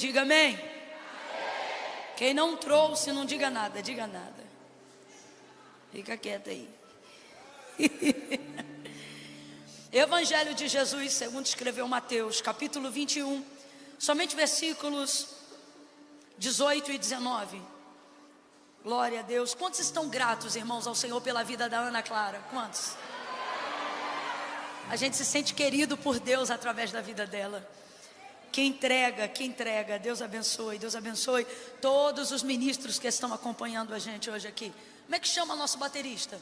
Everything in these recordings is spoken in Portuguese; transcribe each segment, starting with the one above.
diga amém. Quem não trouxe, não diga nada, diga nada. Fica quieto aí. Evangelho de Jesus, segundo escreveu Mateus, capítulo 21, somente versículos 18 e 19. Glória a Deus. Quantos estão gratos, irmãos, ao Senhor pela vida da Ana Clara? Quantos? A gente se sente querido por Deus através da vida dela. Que entrega, Deus abençoe todos os ministros que estão acompanhando a gente hoje aqui. Como é que chama nosso baterista?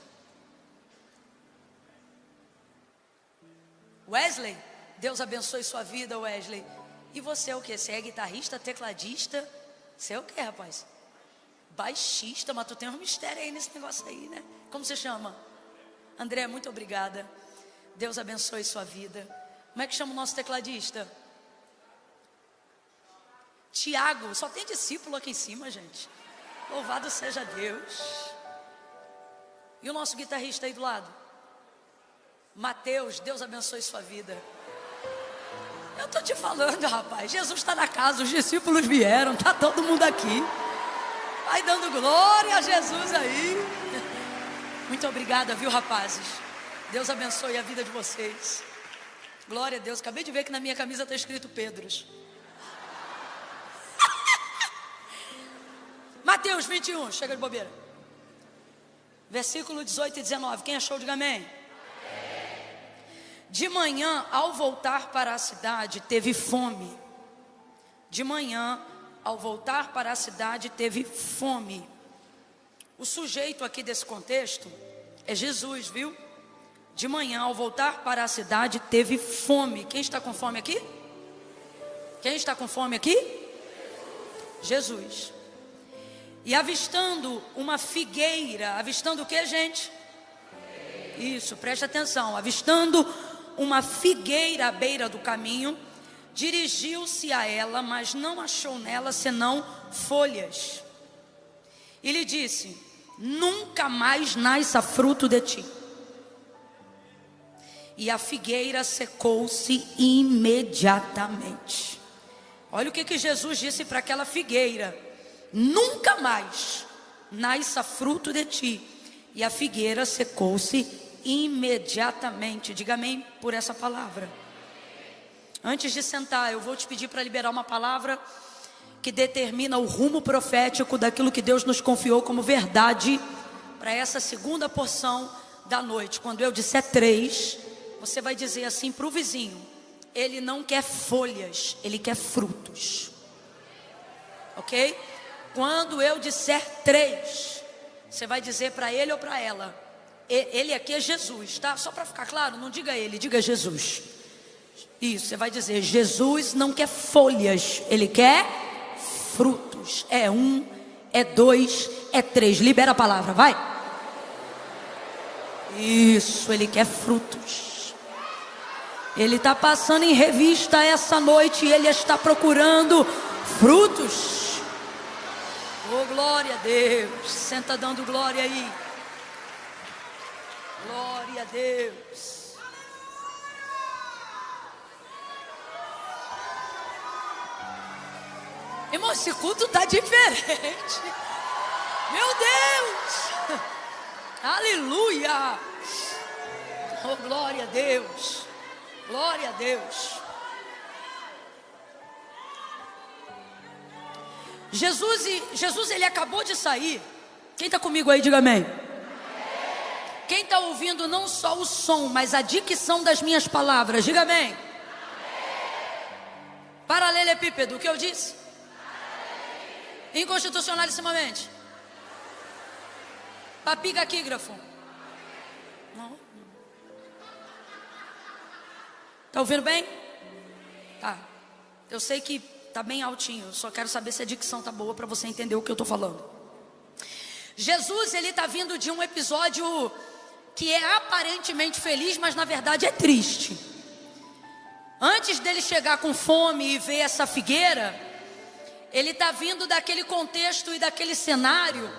Wesley? Deus abençoe sua vida, Wesley. E você é o que? Você é guitarrista, tecladista? Você é o que, rapaz? Baixista, mas tu tem um mistério aí nesse negócio aí, né? Como você chama? André, muito obrigada. Deus abençoe sua vida. Como é que chama o nosso tecladista? Tiago, só tem discípulo aqui em cima, gente. Louvado seja Deus. E o nosso guitarrista aí do lado? Mateus, Deus abençoe sua vida. Eu tô te falando, rapaz, Jesus está na casa, os discípulos vieram, tá todo mundo aqui. Vai dando glória a Jesus aí. Muito obrigada, viu, rapazes? Deus abençoe a vida de vocês. Glória a Deus. Acabei de ver que na minha camisa está escrito Pedros. Mateus 21, chega de bobeira. Versículo 18 e 19. Quem achou, diga amém. De manhã, ao voltar para a cidade, teve fome. De manhã, ao voltar para a cidade, teve fome. O sujeito aqui desse contexto é Jesus, viu? De manhã, ao voltar para a cidade, teve fome. Quem está com fome aqui? Quem está com fome aqui? Jesus. E avistando uma figueira, avistando o que, gente? Isso, preste atenção. Avistando uma figueira à beira do caminho, dirigiu-se a ela, mas não achou nela senão folhas. E lhe disse: nunca mais nasça fruto de ti. E a figueira secou-se imediatamente. Olha o que Jesus disse para aquela figueira: nunca mais nasça fruto de ti. E a figueira secou-se imediatamente. Diga amém por essa palavra. Antes de sentar, eu vou te pedir para liberar uma palavra que determina o rumo profético daquilo que Deus nos confiou como verdade para essa segunda porção da noite. Quando eu disser 3, você vai dizer assim para o vizinho: ele não quer folhas, ele quer frutos. Ok? Quando eu disser 3, você vai dizer para ele ou para ela: ele aqui é Jesus, tá? Só para ficar claro, não diga ele, diga Jesus. Isso, você vai dizer: Jesus não quer folhas, ele quer frutos. É 1, é 2, é 3. Libera a palavra, vai. Isso, ele quer frutos. Ele está passando em revista essa noite e ele está procurando frutos. Oh, glória a Deus. Senta dando glória aí. Glória a Deus. Irmão, esse culto está diferente. Meu Deus. Aleluia. Oh, glória a Deus. Glória a Deus. Jesus, ele acabou de sair. Quem está comigo aí, diga amém. Quem está ouvindo não só o som, mas a dicção das minhas palavras, diga amém. Paralelepípedo, o que eu disse? Inconstitucionalissimamente. Papigaquígrafo. Não. Tá ouvindo bem? Tá. Eu sei que tá bem altinho. Só quero saber se a dicção tá boa para você entender o que eu tô falando. Jesus, ele tá vindo de um episódio que é aparentemente feliz, mas na verdade é triste. Antes dele chegar com fome e ver essa figueira, ele está vindo daquele contexto e daquele cenário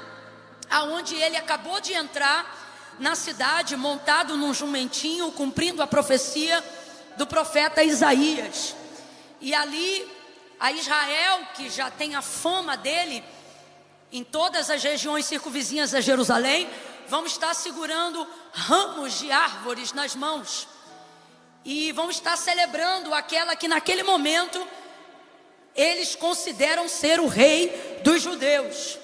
aonde ele acabou de entrar na cidade montado num jumentinho, cumprindo a profecia do profeta Isaías. E ali a Israel, que já tem a fama dele em todas as regiões circunvizinhas a Jerusalém, vão estar segurando ramos de árvores nas mãos. E vão estar celebrando aquela que naquele momento eles consideram ser o rei dos judeus.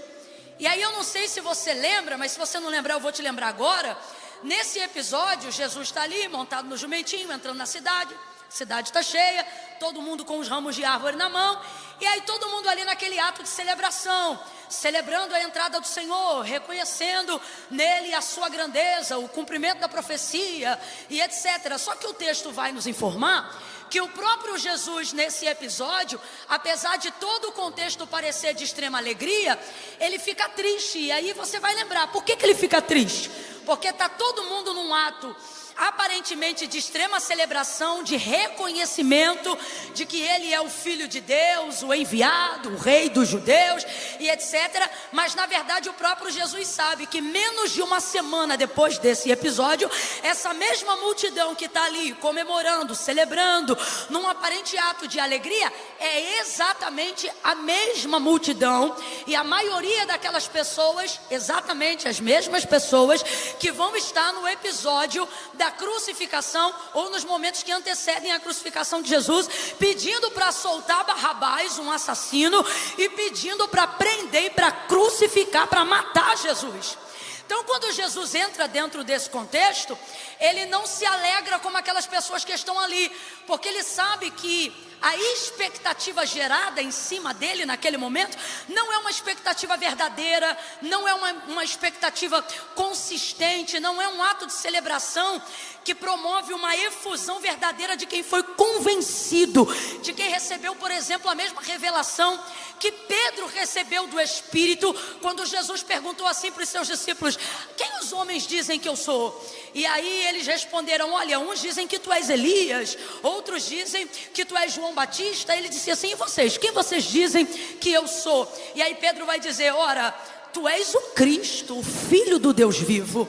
E aí eu não sei se você lembra, mas se você não lembrar eu vou te lembrar agora. Nesse episódio, Jesus está ali montado no jumentinho, entrando na cidade. A cidade está cheia, todo mundo com os ramos de árvore na mão. E aí todo mundo ali naquele ato de celebração, celebrando a entrada do Senhor, reconhecendo nele a sua grandeza, o cumprimento da profecia e etc. Só que o texto vai nos informar que o próprio Jesus nesse episódio, apesar de todo o contexto parecer de extrema alegria, ele fica triste. E aí você vai lembrar, por que ele fica triste? Porque está todo mundo num ato aparentemente de extrema celebração, de reconhecimento de que ele é o Filho de Deus, o enviado, o rei dos judeus e etc. Mas na verdade o próprio Jesus sabe que menos de uma semana depois desse episódio, essa mesma multidão que está ali comemorando, celebrando, num aparente ato de alegria, é exatamente a mesma multidão e a maioria daquelas pessoas, exatamente as mesmas pessoas que vão estar no episódio da crucificação ou nos momentos que antecedem a crucificação de Jesus, pedindo para soltar Barrabás, um assassino, e pedindo para prender e para crucificar, para matar Jesus. Então quando Jesus entra dentro desse contexto, ele não se alegra como aquelas pessoas que estão ali, porque ele sabe que a expectativa gerada em cima dele naquele momento não é uma expectativa verdadeira, não é uma expectativa consistente, não é um ato de celebração que promove uma efusão verdadeira de quem foi convencido, de quem recebeu, por exemplo, a mesma revelação que Pedro recebeu do Espírito, quando Jesus perguntou assim para os seus discípulos: quem os homens dizem que eu sou? E aí eles responderam: olha, uns dizem que tu és Elias, outros dizem que tu és João Batista. Ele disse assim: e vocês? Quem vocês dizem que eu sou? E aí Pedro vai dizer: ora, tu és o Cristo, o Filho do Deus vivo.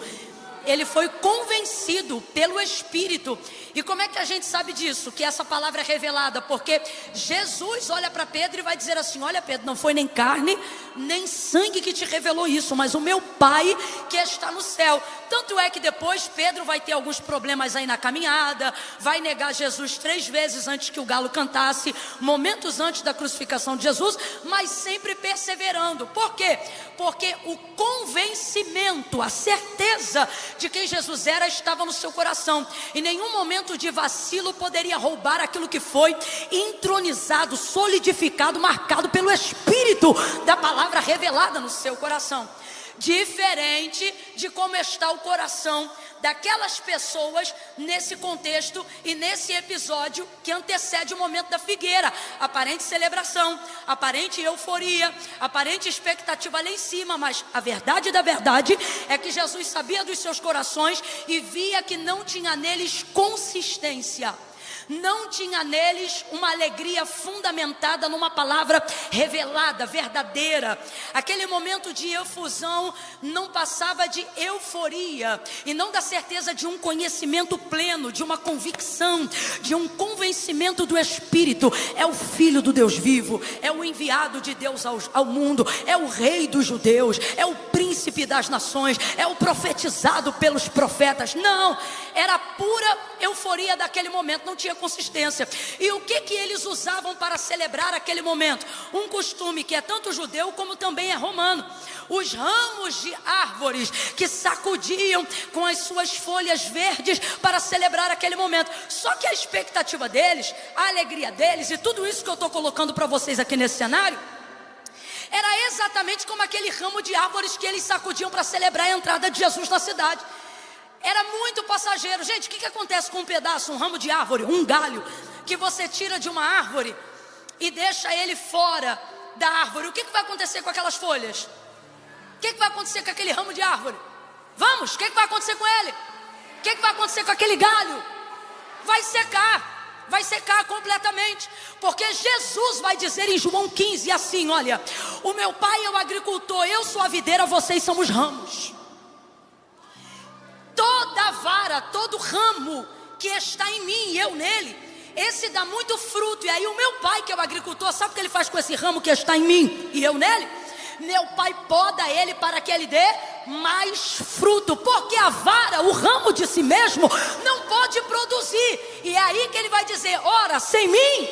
Ele foi convencido pelo Espírito. E como é que a gente sabe disso? Que essa palavra é revelada, porque Jesus olha para Pedro e vai dizer assim: olha Pedro, não foi nem carne, nem sangue que te revelou isso, mas o meu Pai que está no céu. Tanto é que depois Pedro vai ter alguns problemas aí na caminhada, vai negar Jesus 3 vezes antes que o galo cantasse, momentos antes da crucificação de Jesus, mas sempre perseverando. Por quê? Porque o convencimento, a certeza de quem Jesus era estava no seu coração. Em nenhum momento de vacilo poderia roubar aquilo que foi entronizado, solidificado, marcado pelo Espírito da palavra revelada no seu coração. Diferente de como está o coração daquelas pessoas nesse contexto e nesse episódio que antecede o momento da figueira. Aparente celebração, aparente euforia, aparente expectativa lá em cima, mas a verdade da verdade é que Jesus sabia dos seus corações e via que não tinha neles consistência. Não tinha neles uma alegria fundamentada numa palavra revelada, verdadeira. Aquele momento de efusão não passava de euforia e não da certeza de um conhecimento pleno, de uma convicção, de um convencimento do Espírito. É o Filho do Deus vivo, é o enviado de Deus ao mundo, é o Rei dos judeus, é o Príncipe das nações, é o profetizado pelos profetas. Não, era pura euforia daquele momento, não tinha consistência. E o que eles usavam para celebrar aquele momento? Um costume que é tanto judeu como também é romano. Os ramos de árvores que sacudiam com as suas folhas verdes para celebrar aquele momento. Só que a expectativa deles, a alegria deles e tudo isso que eu estou colocando para vocês aqui nesse cenário, era exatamente como aquele ramo de árvores que eles sacudiam para celebrar a entrada de Jesus na cidade. Era muito passageiro. Gente, o que acontece com um pedaço, um ramo de árvore, um galho, que você tira de uma árvore e deixa ele fora da árvore? O que vai acontecer com aquelas folhas? O que vai acontecer com aquele ramo de árvore? Vamos, o que vai acontecer com ele? O que vai acontecer com aquele galho? Vai secar completamente, porque Jesus vai dizer em João 15 assim: olha, o meu Pai é o agricultor, eu sou a videira, vocês são os ramos. Toda vara, todo ramo que está em mim e eu nele, esse dá muito fruto. E aí o meu pai, que é o agricultor, sabe o que ele faz com esse ramo que está em mim e eu nele? Meu pai poda ele para que ele dê mais fruto, porque a vara, o ramo de si mesmo, não pode produzir. E é aí que ele vai dizer: ora, sem mim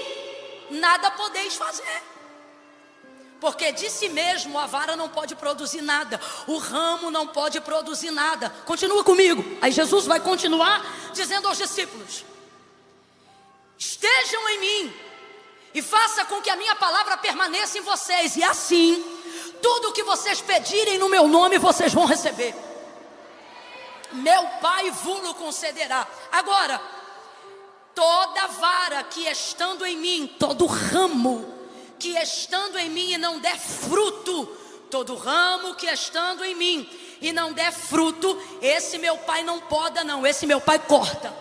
nada podeis fazer. Porque de si mesmo a vara não pode produzir nada, o ramo não pode produzir nada. Continua comigo. Aí Jesus vai continuar dizendo aos discípulos: estejam em mim e faça com que a minha palavra permaneça em vocês, e assim tudo o que vocês pedirem no meu nome vocês vão receber. Meu Pai vos concederá. Agora, toda vara que estando em mim, todo ramo que estando em mim e não der fruto, todo ramo que estando em mim e não der fruto, esse meu Pai não poda não, esse meu Pai corta,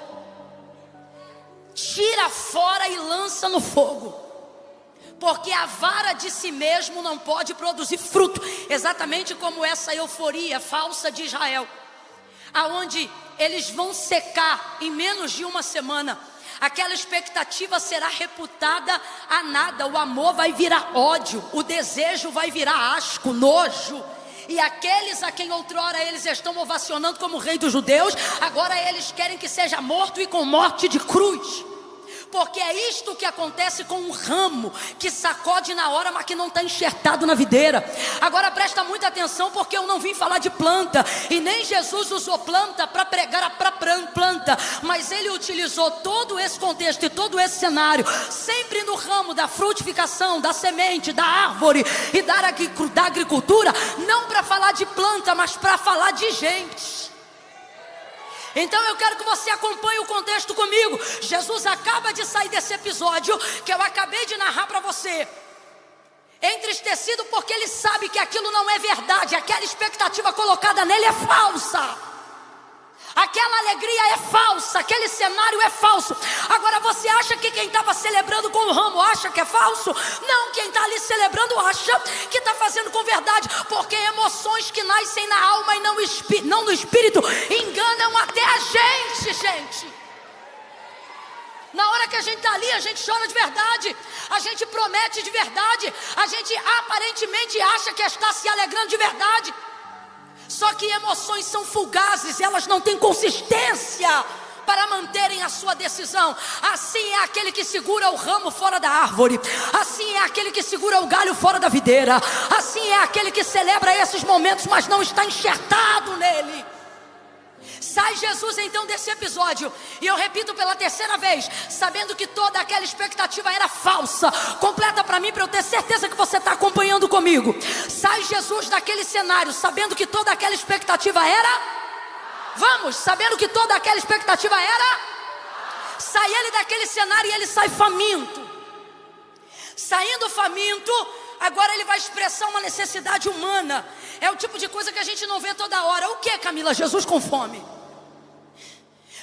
tira fora e lança no fogo. Porque a vara de si mesmo não pode produzir fruto. Exatamente como essa euforia falsa de Israel, aonde eles vão secar em menos de uma semana. Aquela expectativa será reputada a nada. O amor vai virar ódio, o desejo vai virar asco, nojo. E aqueles a quem outrora eles estão ovacionando como rei dos judeus, agora eles querem que seja morto e com morte de cruz. Porque é isto que acontece com um ramo que sacode na hora, mas que não está enxertado na videira. Agora presta muita atenção, porque eu não vim falar de planta, e nem Jesus usou planta para pregar para planta, mas ele utilizou todo esse contexto e todo esse cenário, sempre no ramo da frutificação, da semente, da árvore e da agricultura, não para falar de planta, mas para falar de gente. Então eu quero que você acompanhe o contexto comigo. Jesus acaba de sair desse episódio que eu acabei de narrar para você, entristecido porque ele sabe que aquilo não é verdade. Aquela expectativa colocada nele é falsa, aquela alegria é falsa, aquele cenário é falso. Agora você acha que quem estava celebrando com o ramo acha que é falso? Não, quem está ali celebrando acha que está fazendo com verdade. Porque emoções que nascem na alma e não no espírito enganam até a gente. Na hora que a gente está ali, a gente chora de verdade, a gente promete de verdade, a gente aparentemente acha que está se alegrando de verdade. Só que emoções são fugazes, elas não têm consistência para manterem a sua decisão. Assim é aquele que segura o ramo fora da árvore, assim é aquele que segura o galho fora da videira, assim é aquele que celebra esses momentos, mas não está enxertado nele. Sai Jesus então desse episódio, e eu repito pela terceira vez, sabendo que toda aquela expectativa era falsa. Completa para mim, para eu ter certeza que você está acompanhando comigo. Sai Jesus daquele cenário, sabendo que toda aquela expectativa era... Vamos, sabendo que toda aquela expectativa era... Sai ele daquele cenário e ele sai faminto. Saindo faminto, agora ele vai expressar uma necessidade humana. É o tipo de coisa que a gente não vê toda hora. O que, Camila? Jesus com fome.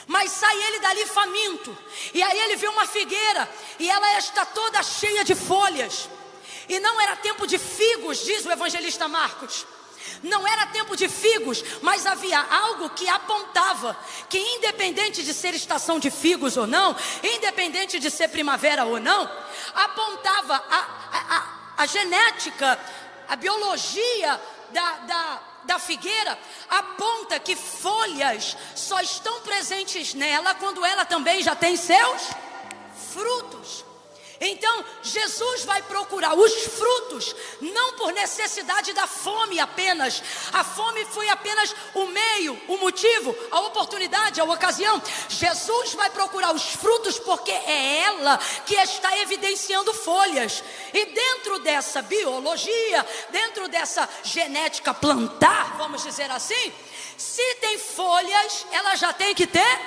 Mas sai ele dali faminto, e aí ele vê uma figueira, e ela está toda cheia de folhas, e não era tempo de figos, diz o evangelista Marcos. Não era tempo de figos, mas havia algo que apontava que, independente de ser estação de figos ou não, independente de ser primavera ou não, apontava a genética, a biologia da figueira aponta que folhas só estão presentes nela quando ela também já tem seus frutos. Então Jesus vai procurar os frutos, não por necessidade da fome apenas. A fome foi apenas o meio, o motivo, a oportunidade, a ocasião. Jesus vai procurar os frutos porque é ela que está evidenciando folhas. E dentro dessa biologia, dentro dessa genética plantar, vamos dizer assim, se tem folhas, ela já tem que ter.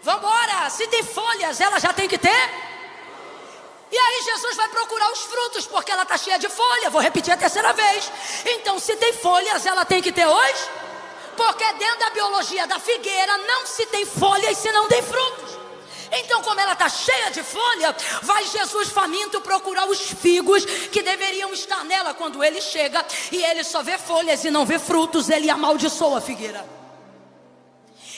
Vamos embora, se tem folhas, ela já tem que ter. E aí Jesus vai procurar os frutos, porque ela está cheia de folha. Vou repetir a terceira vez. Então, se tem folhas, ela tem que ter hoje. Porque dentro da biologia da figueira não se tem folhas se não tem frutos. Então, como ela está cheia de folha, vai Jesus faminto procurar os figos que deveriam estar nela. Quando ele chega e ele só vê folhas e não vê frutos, ele amaldiçoa a figueira.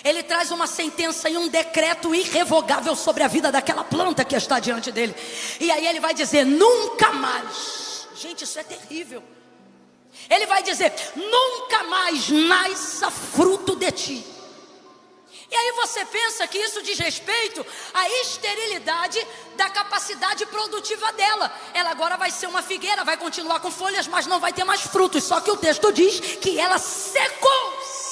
Ele traz uma sentença e um decreto irrevogável sobre a vida daquela planta que está diante dele. E aí ele vai dizer: nunca mais. Gente, isso é terrível. Ele vai dizer: nunca mais nasça fruto de ti. E aí você pensa que isso diz respeito à esterilidade da capacidade produtiva dela. Ela agora vai ser uma figueira, vai continuar com folhas, mas não vai ter mais frutos. Só que o texto diz que ela secou-se.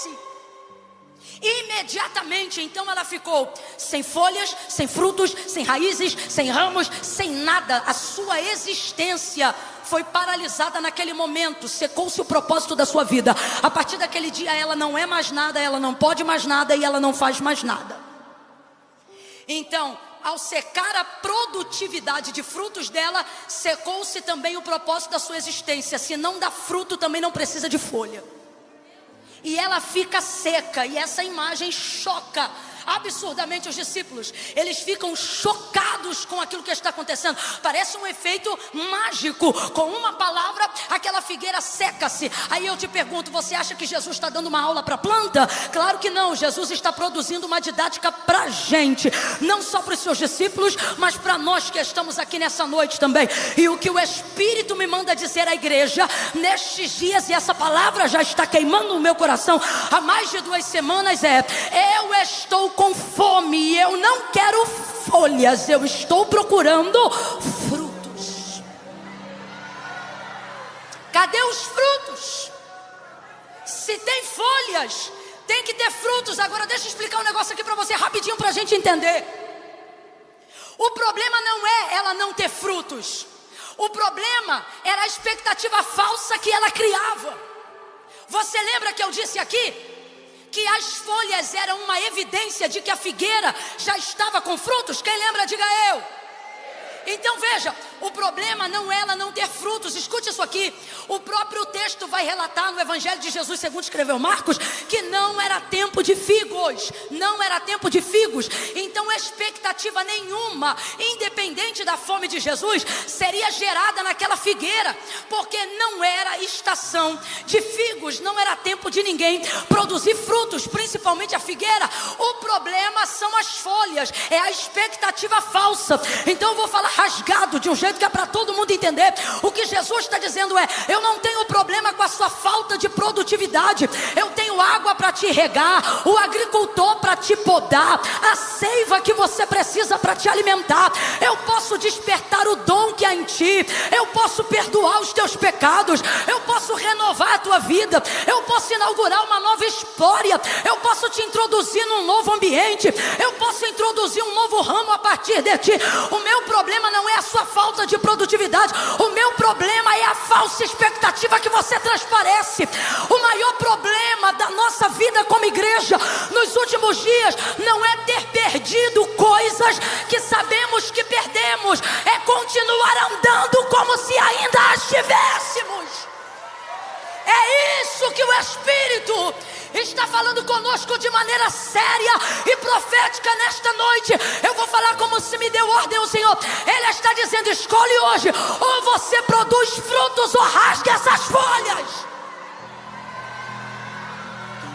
Imediatamente, então ela ficou sem folhas, sem frutos, sem raízes, sem ramos, sem nada. A sua existência foi paralisada naquele momento. Secou-se o propósito da sua vida. A partir daquele dia ela não é mais nada, ela não pode mais nada e ela não faz mais nada. Então, ao secar a produtividade de frutos dela, secou-se também o propósito da sua existência. Se não dá fruto, também não precisa de folha. E ela fica seca, e essa imagem choca absurdamente os discípulos. Eles ficam chocados com aquilo que está acontecendo. Parece um efeito mágico. Com uma palavra, aquela figueira seca-se. Aí eu te pergunto: você acha que Jesus está dando uma aula para a planta? Claro que não. Jesus está produzindo uma didática para a gente, não só para os seus discípulos, mas para nós que estamos aqui nessa noite também. E o que o Espírito me manda dizer à igreja nestes dias, e essa palavra já está queimando no meu coração há mais de 2 semanas, é: eu estou com fome e eu não quero folhas, eu estou procurando frutos. Cadê os frutos? Se tem folhas, tem que ter frutos. Agora deixa eu explicar um negócio aqui para você rapidinho, para a gente entender. O problema não é ela não ter frutos. O problema era a expectativa falsa que ela criava. Você lembra que eu disse aqui que as folhas eram uma evidência de que a figueira já estava com frutos? Quem lembra, diga eu. Então veja, o problema não é ela não ter frutos. Escute isso aqui. O próprio texto vai relatar no Evangelho de Jesus, segundo escreveu Marcos, que não era tempo de figos. Não era tempo de figos. Então expectativa nenhuma, independente da fome de Jesus, seria gerada naquela figueira, porque não era estação de figos. Não era tempo de ninguém produzir frutos, principalmente a figueira. O problema são as folhas, é a expectativa falsa. Então eu vou falar rasgado, de um jeito que é para todo mundo entender. O que Jesus está dizendo é: eu não tenho problema com a sua falta de produtividade. Eu tenho água para te regar, o agricultor para te podar, a seiva que você precisa para te alimentar. Eu posso despertar o dom que há em ti. Eu posso perdoar os teus pecados. Eu posso renovar a tua vida. Eu posso inaugurar uma nova história. Eu posso te introduzir num novo ambiente. Eu posso introduzir um novo ramo a partir de ti. O meu problema não é a sua falta de produtividade. O meu problema é a falsa expectativa que você transparece. O maior problema da nossa vida como igreja nos últimos dias não é ter perdido coisas que sabemos que perdemos, é continuar andando como se ainda as tivéssemos. É isso que o Espírito está falando conosco de maneira séria e profética nesta noite. Eu vou falar como se me deu ordem o Senhor. Ele está dizendo: escolhe hoje, ou você produz frutos ou rasga essas folhas.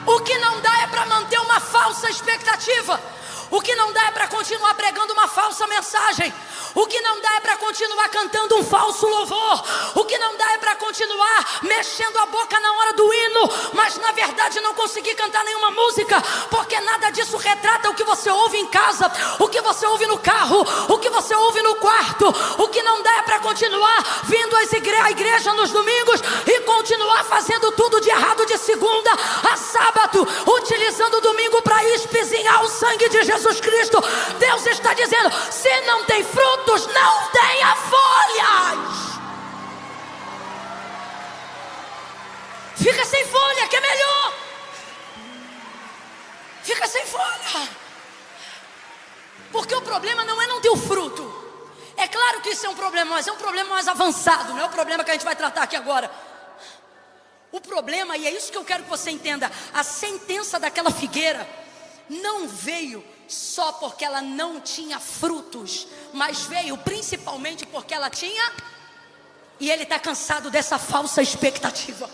O que não dá é para manter uma falsa expectativa. O que não dá é para continuar pregando uma falsa mensagem. O que não dá é para continuar cantando um falso louvor. O que não dá é para continuar mexendo a boca na hora do hino, mas na verdade não conseguir cantar nenhuma música, porque nada disso retrata o que você ouve em casa, o que você ouve no carro, o que você ouve no quarto. O que não dá é para continuar vindo à igreja nos domingos e continuar fazendo tudo de errado de segunda a sábado, utilizando o domingo para espizinhar o sangue de Jesus Cristo. Deus está dizendo: se não tem frutos, não tenha folhas. Fica sem folha, que é melhor. Fica sem folha. Porque o problema não é não ter o fruto. É claro que isso é um problema, mas é um problema mais avançado. Não é o problema que a gente vai tratar aqui agora. O problema, e é isso que eu quero que você entenda, a sentença daquela figueira não veio só porque ela não tinha frutos, mas veio principalmente porque ela tinha. E ele está cansado dessa falsa expectativa.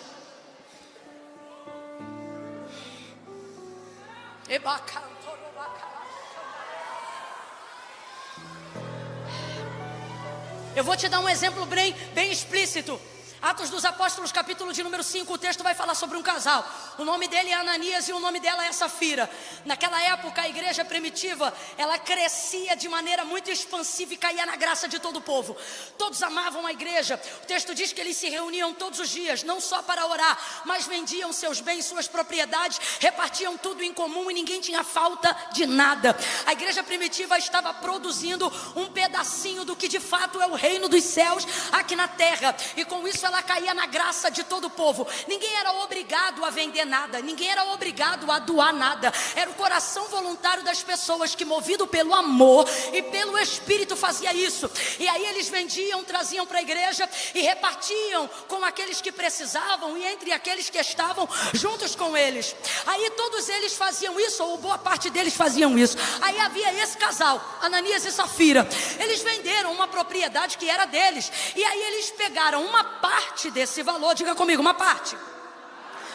Eu vou te dar um exemplo bem explícito. Atos dos Apóstolos, capítulo de número 5, o texto vai falar sobre um casal. O nome dele é Ananias e o nome dela é Safira. Naquela época, a igreja primitiva, ela crescia de maneira muito expansiva e caía na graça de todo o povo. Todos amavam a igreja. O texto diz que eles se reuniam todos os dias, não só para orar, mas vendiam seus bens, suas propriedades, repartiam tudo em comum e ninguém tinha falta de nada. A igreja primitiva estava produzindo um pedacinho do que de fato é o reino dos céus aqui na terra. E com isso ela caía na graça de todo o povo. Ninguém era obrigado a vender nada, ninguém era obrigado a doar nada. Era o coração voluntário das pessoas que, movido pelo amor e pelo Espírito, fazia isso. E aí eles vendiam, traziam para a igreja e repartiam com aqueles que precisavam e entre aqueles que estavam juntos com eles. Aí todos eles faziam isso, ou boa parte deles faziam isso. Aí havia esse casal, Ananias e Safira. Eles venderam uma propriedade que era deles. E aí eles pegaram uma parte desse valor, diga comigo, uma parte.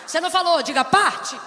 Você não falou, diga parte.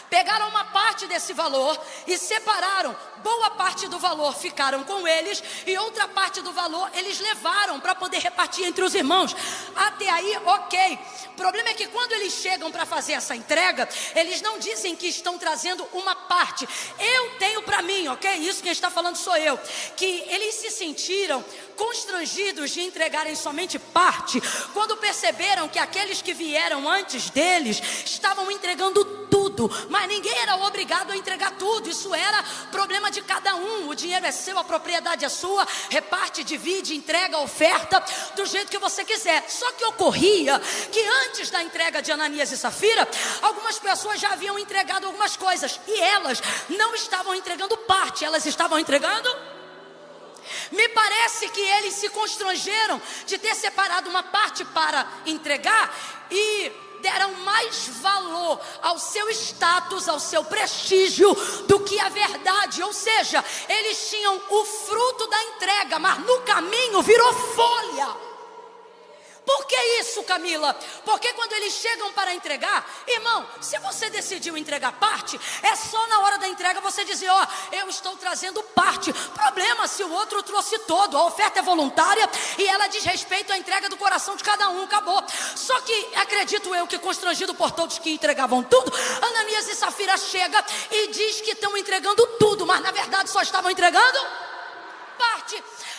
Pegaram uma parte desse valor e separaram. Boa parte do valor ficaram com eles e outra parte do valor eles levaram para poder repartir entre os irmãos. Até aí, ok. O problema é que quando eles chegam para fazer essa entrega, eles não dizem que estão trazendo uma parte. Eu tenho para mim, ok? Isso quem está falando sou eu. Que eles se sentiram constrangidos de entregarem somente parte, quando perceberam que aqueles que vieram antes deles estavam entregando tudo, mas ninguém era obrigado a entregar tudo. Isso era problema de cada um. O dinheiro é seu, a propriedade é sua, reparte, divide, entrega, oferta do jeito que você quiser. Só que ocorria que antes da entrega de Ananias e Safira, algumas pessoas já haviam entregado algumas coisas e elas não estavam entregando parte, elas estavam entregando. Me parece que eles se constrangeram de ter separado uma parte para entregar e deram mais valor ao seu status, ao seu prestígio, do que a verdade. Ou seja, eles tinham o fruto da entrega, mas no caminho virou folha. Por que isso, Camila? Porque quando eles chegam para entregar, irmão, se você decidiu entregar parte, é só na hora da entrega você dizer, ó, eu estou trazendo parte. Problema se o outro trouxe todo. A oferta é voluntária e ela diz respeito à entrega do coração de cada um, acabou. Só que, acredito eu, que constrangido por todos que entregavam tudo, Ananias e Safira chega e diz que estão entregando tudo, mas na verdade só estavam entregando parte.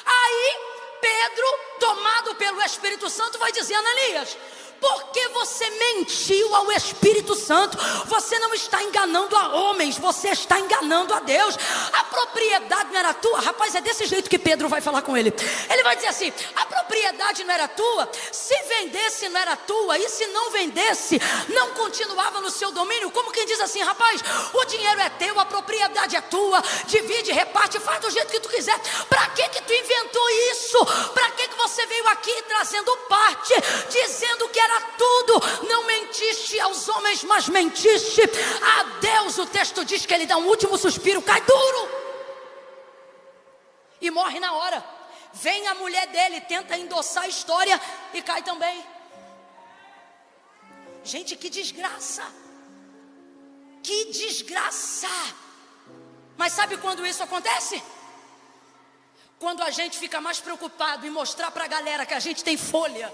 Aí Pedro, tomado pelo Espírito Santo, vai dizer, Ananias, por que você mentiu ao Espírito Santo? Você não está enganando a homens, você está enganando a Deus. A propriedade não era tua. Rapaz, é desse jeito que Pedro vai falar com ele. Ele vai dizer assim, a propriedade não era tua, se vendesse não era tua, e se não vendesse, não continuava no seu domínio. Como quem diz assim, rapaz, o dinheiro é teu, a propriedade é tua, divide, reparte, faz do jeito que tu quiser. Para que tu inventou isso? Para que você veio aqui trazendo parte, dizendo que era tudo? Não mentiste aos homens, mas mentiste a Deus. O texto diz que ele dá um último suspiro, cai duro e morre na hora. Vem a mulher dele, tenta endossar a história e cai também. Gente, que desgraça, que desgraça. Mas sabe quando isso acontece? Quando a gente fica mais preocupado em mostrar para a galera que a gente tem folha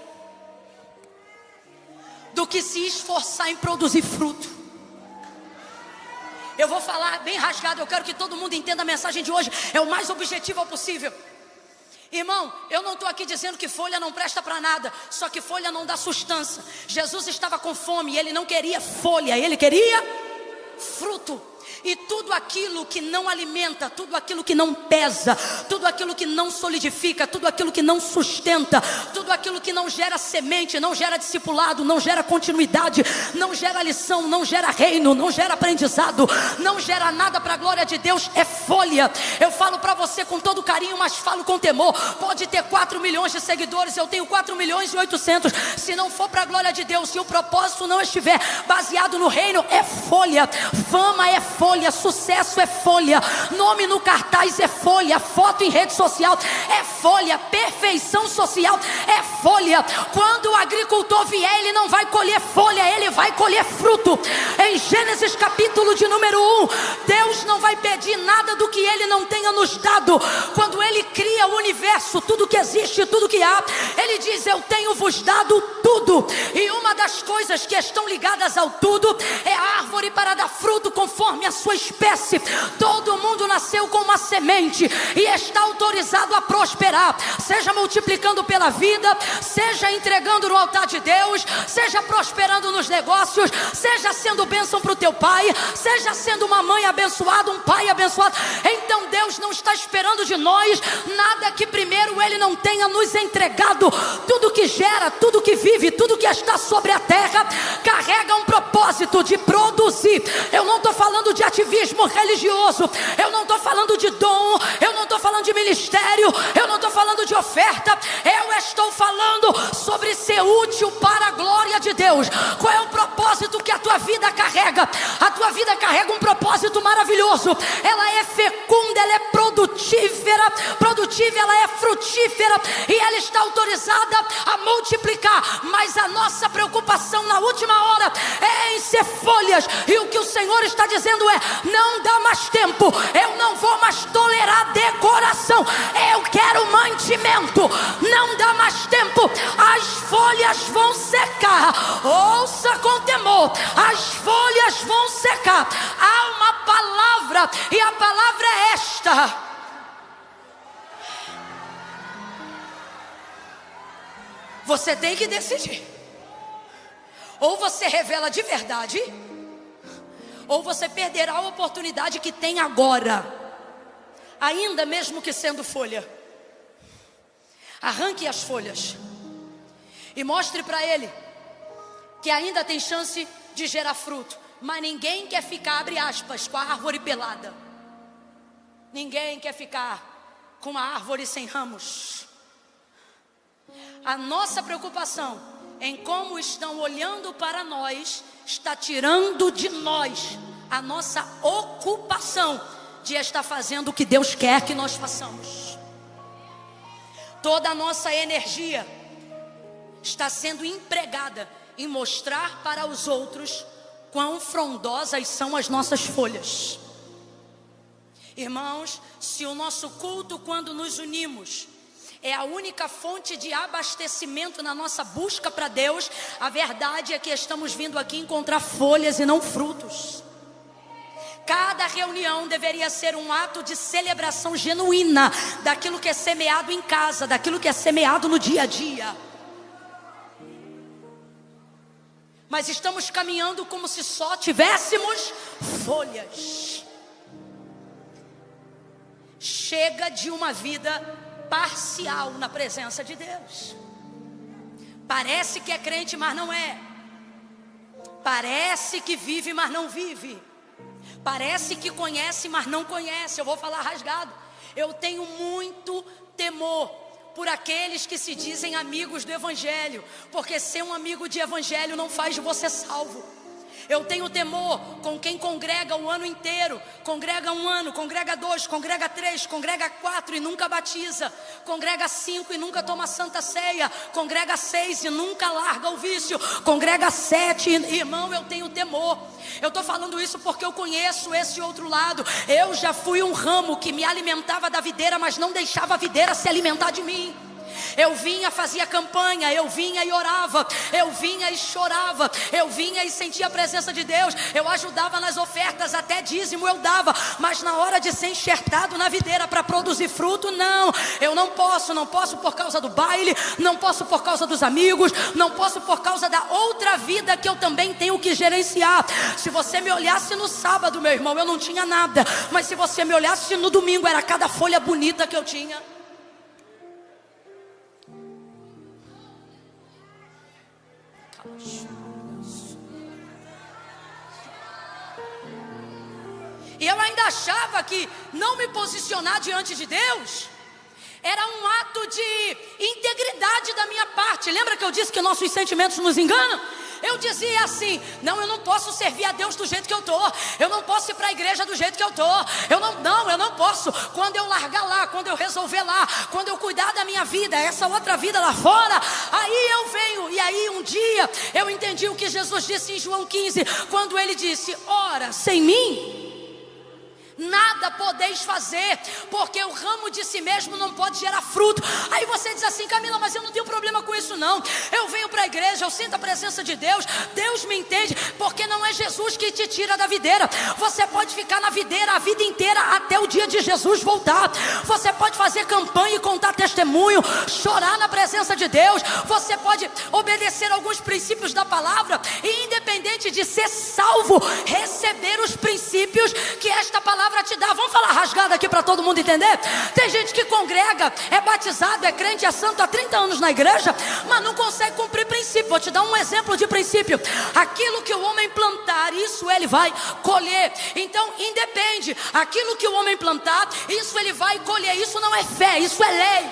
do que se esforçar em produzir fruto. Eu vou falar bem rasgado, eu quero que todo mundo entenda a mensagem de hoje, é o mais objetivo possível. Irmão, eu não estou aqui dizendo que folha não presta para nada, só que folha não dá sustância. Jesus estava com fome e ele não queria folha, ele queria fruto. E tudo aquilo que não alimenta, tudo aquilo que não pesa, tudo aquilo que não solidifica, tudo aquilo que não sustenta, tudo aquilo que não gera semente, não gera discipulado, não gera continuidade, não gera lição, não gera reino, não gera aprendizado, não gera nada para a glória de Deus, é folha. Eu falo para você com todo carinho, mas falo com temor. Pode ter 4 milhões de seguidores, eu tenho 4 milhões e 800. Se não for para a glória de Deus, se o propósito não estiver baseado no reino, é folha. Fama é folha, sucesso é folha, nome no cartaz é folha, foto em rede social é folha, perfeição social é folha. Quando o agricultor vier, ele não vai colher folha, ele vai colher fruto. Em Gênesis capítulo de número 1, Deus não vai pedir nada do que ele não tenha nos dado. Quando ele cria o universo, tudo que existe, tudo que há, ele diz: eu tenho vos dado tudo. E uma das coisas que estão ligadas ao tudo é a árvore para dar fruto conforme a sua espécie. Todo mundo nasceu com uma semente e está autorizado a prosperar, seja multiplicando pela vida, seja entregando no altar de Deus, seja prosperando nos negócios, seja sendo bênção para o teu pai, seja sendo uma mãe abençoada, um pai abençoado. Então Deus não está esperando de nós nada que primeiro ele não tenha nos entregado. Tudo que gera, tudo que vive, tudo que está sobre a terra carrega um propósito de produzir. Eu não estou falando de ativismo religioso, eu não estou falando de dom, eu não estou falando de ministério, eu não estou falando de oferta, eu estou falando sobre ser útil para a glória de Deus. Qual é o propósito que a tua vida carrega? A tua vida carrega um propósito maravilhoso. Ela é fecunda, ela é produtiva, ela é frutífera e ela está autorizada a multiplicar. Mas a nossa preocupação na última hora é em ser folhas. E o que o Senhor está dizendo é: não dá mais tempo, eu não vou mais tolerar decoração, eu quero mantimento. Não dá mais tempo, as folhas vão secar. Ouça com temor, as folhas vão secar. Há uma palavra, e a palavra é esta: você tem que decidir. Ou você revela de verdade, ou você perderá a oportunidade que tem agora, ainda mesmo que sendo folha. Arranque as folhas e mostre para ele que ainda tem chance de gerar fruto. Mas ninguém quer ficar, abre aspas, com a árvore pelada. Ninguém quer ficar com uma árvore sem ramos. A nossa preocupação em como estão olhando para nós está tirando de nós a nossa ocupação de estar fazendo o que Deus quer que nós façamos. Toda a nossa energia está sendo empregada em mostrar para os outros quão frondosas são as nossas folhas. Irmãos, se o nosso culto, quando nos unimos, é a única fonte de abastecimento na nossa busca para Deus, a verdade é que estamos vindo aqui encontrar folhas e não frutos. Cada reunião deveria ser um ato de celebração genuína daquilo que é semeado em casa, daquilo que é semeado no dia a dia. Mas estamos caminhando como se só tivéssemos folhas. Chega de uma vida parcial na presença de Deus. Parece que é crente, mas não é. Parece que vive, mas não vive. Parece que conhece, mas não conhece. Eu vou falar rasgado. Eu tenho muito temor por aqueles que se dizem amigos do evangelho, porque ser um amigo de evangelho não faz de você salvo. Eu tenho temor com quem congrega o ano inteiro. Congrega um ano, congrega 2, congrega 3, congrega 4 e nunca batiza. Congrega 5 e nunca toma santa ceia. Congrega 6 e nunca larga o vício. Congrega 7, irmão, eu tenho temor. Eu estou falando isso porque eu conheço esse outro lado. Eu já fui um ramo que me alimentava da videira, mas não deixava a videira se alimentar de mim. Eu vinha, fazia campanha, eu vinha e orava, eu vinha e chorava, eu vinha e sentia a presença de Deus, eu ajudava nas ofertas, até dízimo eu dava, mas na hora de ser enxertado na videira para produzir fruto, não, eu não posso por causa do baile, não posso por causa dos amigos, não posso por causa da outra vida que eu também tenho que gerenciar. Se você me olhasse no sábado, meu irmão, eu não tinha nada, mas se você me olhasse no domingo, era cada folha bonita que eu tinha. E eu ainda achava que não me posicionar diante de Deus era um ato de integridade da minha parte. Lembra que eu disse que nossos sentimentos nos enganam? Eu dizia assim: não, eu não posso servir a Deus do jeito que eu estou. Eu não posso ir para a igreja do jeito que eu estou. Eu não posso. Quando eu largar lá, quando eu resolver lá, quando eu cuidar da minha vida, essa outra vida lá fora, aí eu venho. E aí um dia eu entendi o que Jesus disse em João 15, quando ele disse: ora, sem mim nada podeis fazer, porque o ramo de si mesmo não pode gerar fruto. Aí você diz assim: Camila, mas eu não tenho problema com isso não. Eu venho para a igreja, eu sinto a presença de Deus, Deus me entende, porque não é Jesus que te tira da videira. Você pode ficar na videira a vida inteira até o dia de Jesus voltar. Você pode fazer campanha e contar testemunho, chorar na presença de Deus. Você pode obedecer alguns princípios da palavra e, independente de ser salvo, receber os princípios que esta palavra te dá. Vamos falar rasgado aqui para todo mundo entender? Tem gente que congrega, é batizado, é crente, é santo há 30 anos na igreja, mas não consegue cumprir princípio. Vou te dar um exemplo de princípio: aquilo que o homem plantar, isso ele vai colher. Então independe, aquilo que o homem plantar, isso ele vai colher. Isso não é fé, isso é lei.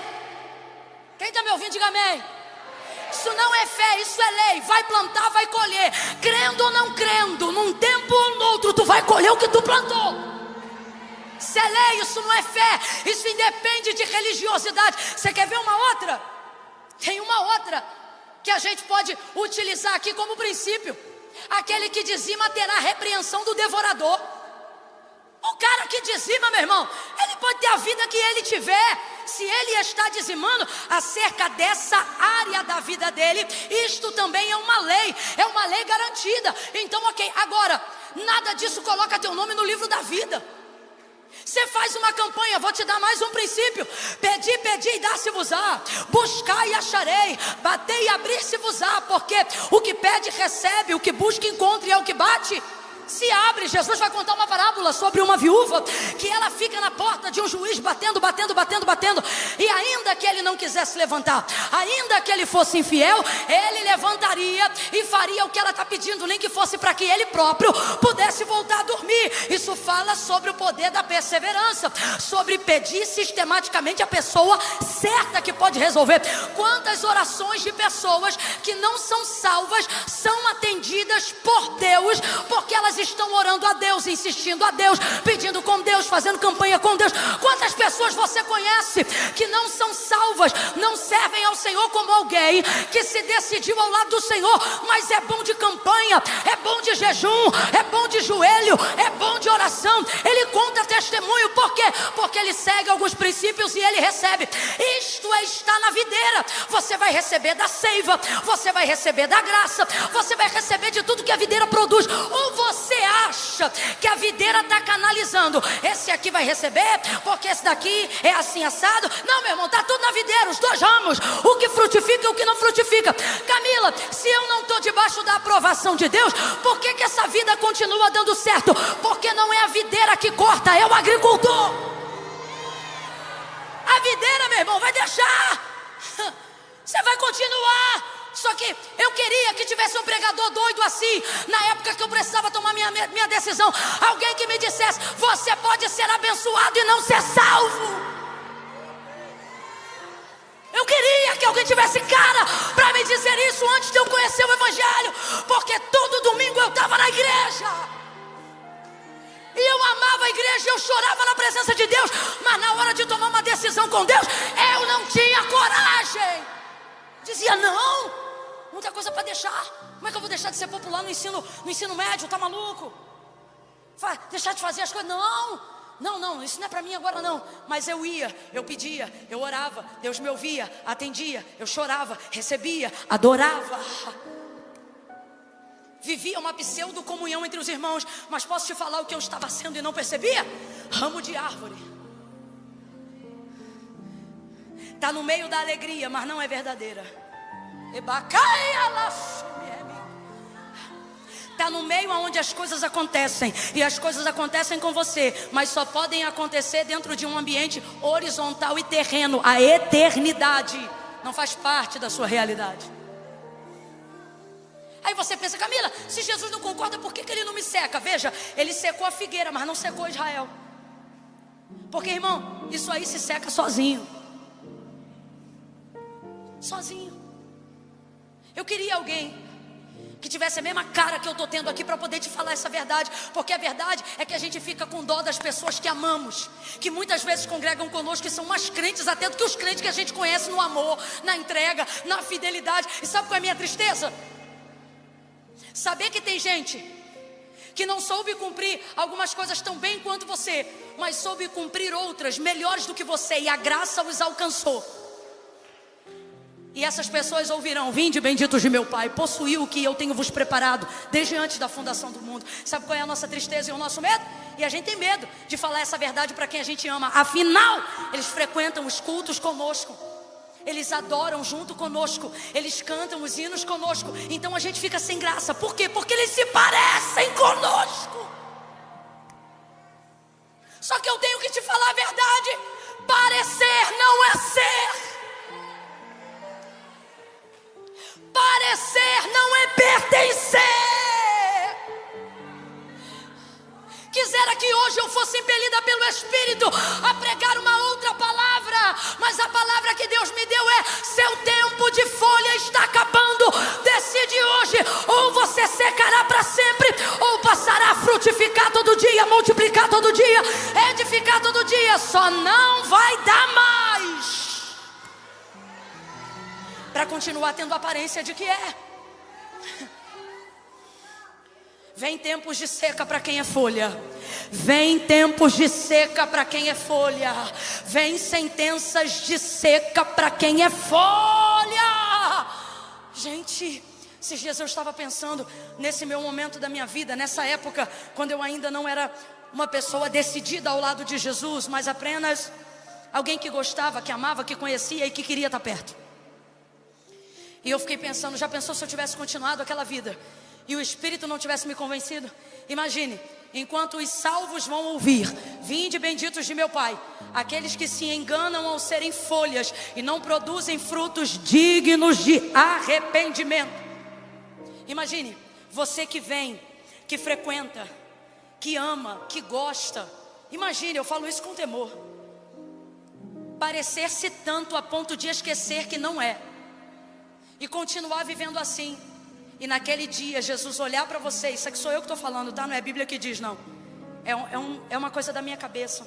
Quem está me ouvindo, diga amém. Isso não é fé, isso é lei. Vai plantar, vai colher. Crendo ou não crendo, num tempo ou no outro, tu vai colher o que tu plantou. Isso é lei, isso não é fé. Isso independe de religiosidade. Você quer ver uma outra? Tem uma outra que a gente pode utilizar aqui como princípio: aquele que dizima terá repreensão do devorador. O cara que dizima, meu irmão, ele pode ter a vida que ele tiver. Se ele está dizimando acerca dessa área da vida dele, isto também é uma lei garantida. Então ok, agora, nada disso coloca teu nome no livro da vida. Você faz uma campanha, vou te dar mais um princípio: pedi e dá-se-vos-á, buscar e acharei, bater e abrir-se-vos-á, porque o que pede recebe, o que busca encontra, e é o que bate se abre. Jesus vai contar uma parábola sobre uma viúva que ela fica na porta de um juiz batendo, e ainda que ele não quisesse levantar, ainda que ele fosse infiel, ele levantaria e faria o que ela está pedindo, nem que fosse para que ele próprio pudesse voltar a dormir. Isso fala sobre o poder da perseverança, sobre pedir sistematicamente a pessoa certa que pode resolver. Quantas orações de pessoas que não são salvas são atendidas por Deus, porque elas estão orando a Deus, insistindo a Deus, pedindo com Deus, fazendo campanha com Deus. Quantas pessoas você conhece que não são salvas, não servem ao Senhor como alguém que se decidiu ao lado do Senhor, mas é bom de campanha, é bom de jejum, é bom de joelho, é bom de oração, ele conta testemunho. Por quê? Porque ele segue alguns princípios e ele recebe. Isto é estar na videira. Você vai receber da seiva, você vai receber da graça, você vai receber de tudo que a videira produz. Ou você acha que a videira está canalizando: esse aqui vai receber, porque esse daqui é assim assado? Não, meu irmão, está tudo na videira, os dois ramos, o que frutifica e o que não frutifica. Camila, se eu não estou debaixo da aprovação de Deus, por que essa vida continua dando certo? Porque não é a videira que corta, é o agricultor. A videira, meu irmão, vai deixar, você vai continuar. Só que eu queria que tivesse um pregador doido assim, na época que eu precisava tomar minha decisão, alguém que me dissesse: você pode ser abençoado e não ser salvo. Eu queria que alguém tivesse cara para me dizer isso antes de eu conhecer o Evangelho, porque todo domingo eu estava na igreja, e eu amava a igreja, eu chorava na presença de Deus, mas na hora de tomar uma decisão com Deus, eu não tinha coragem. Dizia: não, muita coisa para deixar. Como é que eu vou deixar de ser popular no ensino médio? Tá maluco? Deixar de fazer as coisas? Não, isso não é para mim agora não. Mas eu ia, eu pedia, eu orava, Deus me ouvia, atendia, eu chorava, recebia, adorava, vivia uma pseudo comunhão entre os irmãos. Mas posso te falar o que eu estava sendo e não percebia? Ramo de árvore. Está no meio da alegria, mas não é verdadeira. Está no meio onde as coisas acontecem, e as coisas acontecem com você, mas só podem acontecer dentro de um ambiente horizontal e terreno. A eternidade não faz parte da sua realidade. Aí você pensa, Camila, se Jesus não concorda, por que ele não me seca? Veja, ele secou a figueira, mas não secou Israel. Porque, irmão, isso aí se seca sozinho. Sozinho. Eu queria alguém que tivesse a mesma cara que eu estou tendo aqui para poder te falar essa verdade. Porque a verdade é que a gente fica com dó das pessoas que amamos, que muitas vezes congregam conosco, que são mais crentes até do que os crentes que a gente conhece no amor, na entrega, na fidelidade. E sabe qual é a minha tristeza? Saber que tem gente que não soube cumprir algumas coisas tão bem quanto você, mas soube cumprir outras melhores do que você, e a graça os alcançou. E essas pessoas ouvirão: vinde benditos de meu Pai, possuí o que eu tenho vos preparado desde antes da fundação do mundo. Sabe qual é a nossa tristeza e o nosso medo? E a gente tem medo de falar essa verdade para quem a gente ama. Afinal, eles frequentam os cultos conosco, eles adoram junto conosco, eles cantam os hinos conosco. Então a gente fica sem graça. Por quê? Porque eles se parecem conosco. Só que eu tenho que te falar a verdade: parecer não é ser. Parecer não é pertencer. Quisera que hoje eu fosse impelida pelo Espírito a pregar uma outra palavra, mas a palavra que Deus me deu é: seu tempo de folha está acabando. Decide hoje, ou você secará para sempre, ou passará a frutificar todo dia, multiplicar todo dia, edificar todo dia. Só não vai dar mais para continuar tendo aparência de que é. Vem tempos de seca para quem é folha. Vem tempos de seca para quem é folha. Vem sentenças de seca para quem é folha. Gente, esses dias eu estava pensando nesse meu momento da minha vida, nessa época quando eu ainda não era uma pessoa decidida ao lado de Jesus, mas apenas alguém que gostava, que amava, que conhecia e que queria estar perto. E eu fiquei pensando: já pensou se eu tivesse continuado aquela vida e o Espírito não tivesse me convencido? Imagine, enquanto os salvos vão ouvir: vinde benditos de meu Pai, aqueles que se enganam ao serem folhas e não produzem frutos dignos de arrependimento. Imagine, você que vem, que frequenta, que ama, que gosta. Imagine, eu falo isso com temor, parecer-se tanto a ponto de esquecer que não é, e continuar vivendo assim. E naquele dia Jesus olhar para você. Isso aqui sou eu que estou falando, tá? Não é a Bíblia que diz, não. É uma coisa da minha cabeça.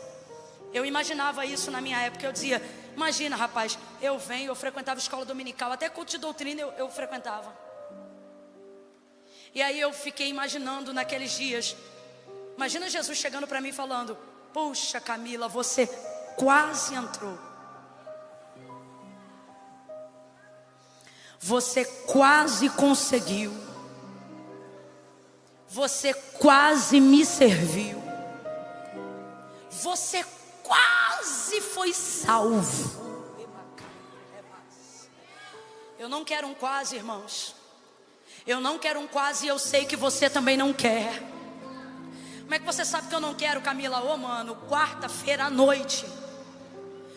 Eu imaginava isso na minha época. Eu dizia: imagina, rapaz, eu frequentava escola dominical, até culto de doutrina eu frequentava. E aí eu fiquei imaginando naqueles dias. Imagina Jesus chegando para mim falando: puxa, Camila, você quase entrou. Você quase conseguiu. Você quase me serviu. Você quase foi salvo. Eu não quero um quase, irmãos. Eu não quero um quase, e eu sei que você também não quer. Como é que você sabe que eu não quero, Camila? Ô, mano, quarta-feira à noite,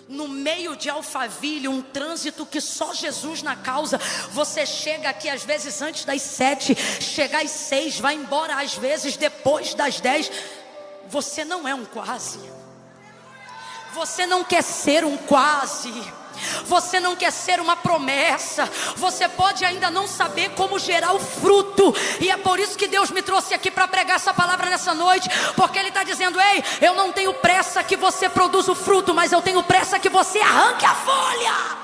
no meio de Alphaville, um trânsito que só Jesus na causa. Você chega aqui às vezes antes das 7, chega às 6, vai embora às vezes depois das 10. Você não é um quase. Você não quer ser um quase. Você não quer ser uma promessa. Você pode ainda não saber como gerar o fruto. E é por isso que Deus me trouxe aqui para pregar essa palavra nessa noite. Porque Ele está dizendo: ei, eu não tenho pressa que você produza o fruto, mas eu tenho pressa que você arranque a folha.